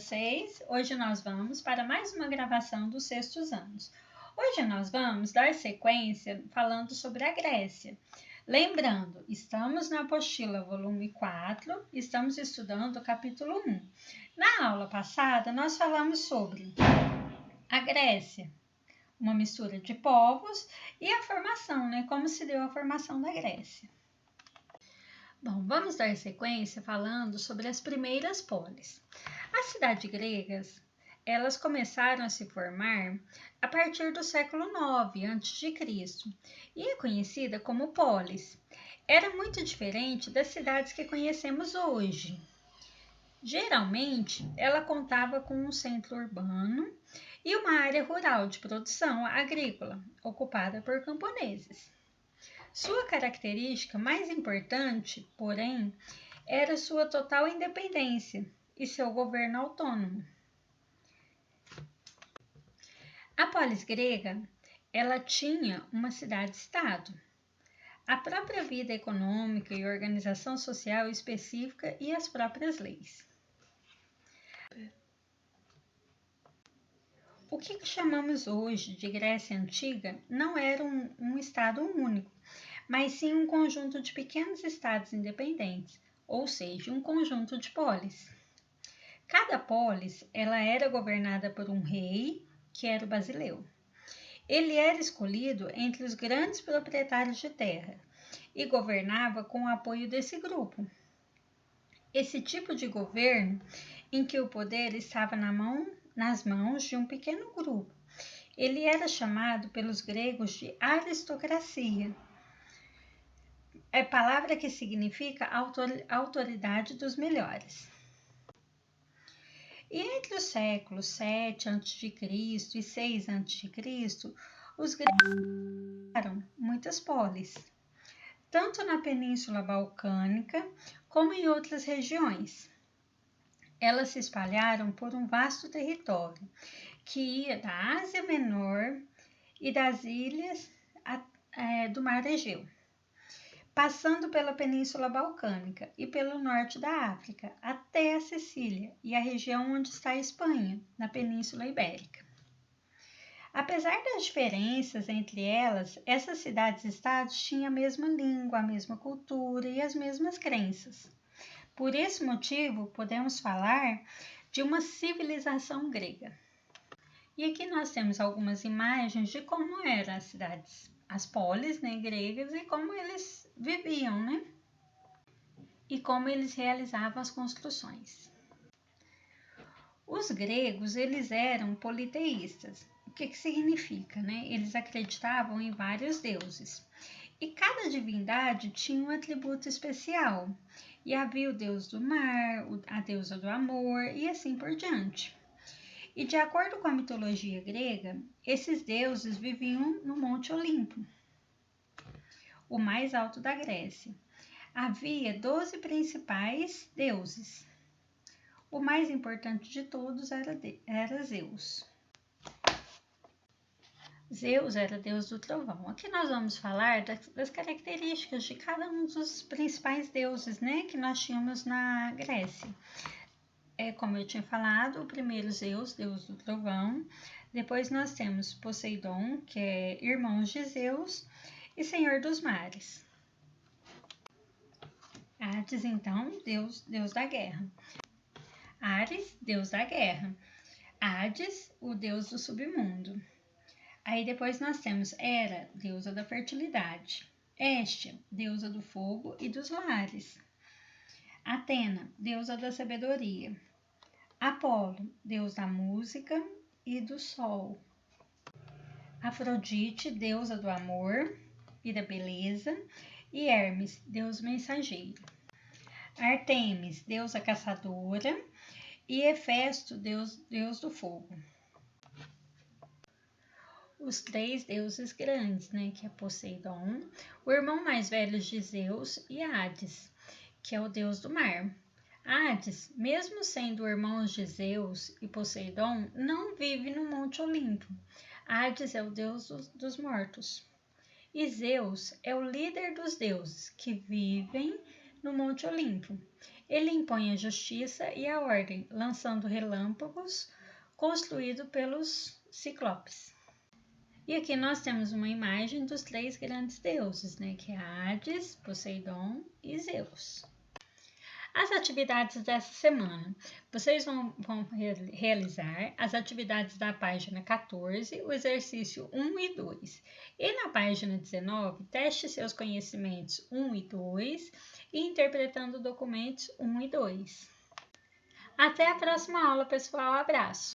vocês? Hoje nós vamos para mais uma gravação dos sextos anos. Hoje nós vamos dar sequência falando sobre a Grécia. Lembrando, estamos na apostila volume 4, estamos estudando o capítulo 1. Na aula passada, nós falamos sobre a Grécia, uma mistura de povos e a formação, como se deu a formação da Grécia. Bom, vamos dar sequência falando sobre as primeiras polis. As cidades gregas, elas começaram a se formar a partir do século IX a.C. e é conhecida como polis. Era muito diferente das cidades que conhecemos hoje. Geralmente, ela contava com um centro urbano e uma área rural de produção agrícola, ocupada por camponeses. Sua característica mais importante, porém, era sua total independência e seu governo autônomo. A polis grega, ela tinha uma cidade-estado, a própria vida econômica e organização social específica e as próprias leis. O que chamamos hoje de Grécia Antiga não era um estado único, mas sim um conjunto de pequenos estados independentes, ou seja, um conjunto de polis. Cada polis ela era governada por um rei, que era o Basileu. Ele era escolhido entre os grandes proprietários de terra e governava com o apoio desse grupo. Esse tipo de governo, em que o poder estava nas mãos de um pequeno grupo, ele era chamado pelos gregos de aristocracia. É palavra que significa autoridade dos melhores. E entre os séculos 7 a.C. e 6 a.C., os gregos criaram muitas polis, tanto na Península Balcânica como em outras regiões. Elas se espalharam por um vasto território, que ia da Ásia Menor e das ilhas do Mar Egeu, passando pela Península Balcânica e pelo norte da África, até a Sicília e a região onde está a Espanha, na Península Ibérica. Apesar das diferenças entre elas, essas cidades-estados tinham a mesma língua, a mesma cultura e as mesmas crenças. Por esse motivo, podemos falar de uma civilização grega. E aqui nós temos algumas imagens de como eram as cidades, as polis gregas e como eles viviam, e como eles realizavam as construções. Os gregos, eles eram politeístas. O que significa, Eles acreditavam em vários deuses. E cada divindade tinha um atributo especial. E havia o deus do mar, a deusa do amor e assim por diante. E de acordo com a mitologia grega, esses deuses viviam no Monte Olimpo, o mais alto da Grécia. Havia 12 principais deuses. O mais importante de todos era Zeus. Zeus era deus do trovão. Aqui nós vamos falar das características de cada um dos principais deuses, que nós tínhamos na Grécia. Como eu tinha falado, o primeiro Zeus, deus do trovão. Depois nós temos Poseidon, que é irmão de Zeus, e senhor dos mares. Hades, então, deus da guerra. Ares, deus da guerra. Hades, o deus do submundo. Aí depois nós temos Hera, deusa da fertilidade. Hestia, deusa do fogo e dos lares. Atena, deusa da sabedoria. Apolo, deus da música e do sol. Afrodite, deusa do amor e da beleza. E Hermes, deus mensageiro. Artemis, deusa caçadora. E Hefesto, deus do fogo. Os 3 deuses grandes, que é Poseidon, o irmão mais velho de Zeus, e Hades, que é o deus do mar. Hades, mesmo sendo irmãos de Zeus e Poseidon, não vive no Monte Olimpo. Hades é o deus dos mortos. E Zeus é o líder dos deuses que vivem no Monte Olimpo. Ele impõe a justiça e a ordem, lançando relâmpagos, construído pelos ciclopes. E aqui nós temos uma imagem dos 3 grandes deuses, né, que é Hades, Poseidon e Zeus. As atividades dessa semana. Vocês vão realizar as atividades da página 14, o exercício 1 e 2. E na página 19, teste seus conhecimentos 1 e 2 e interpretando documentos 1 e 2. Até a próxima aula, pessoal. Abraço!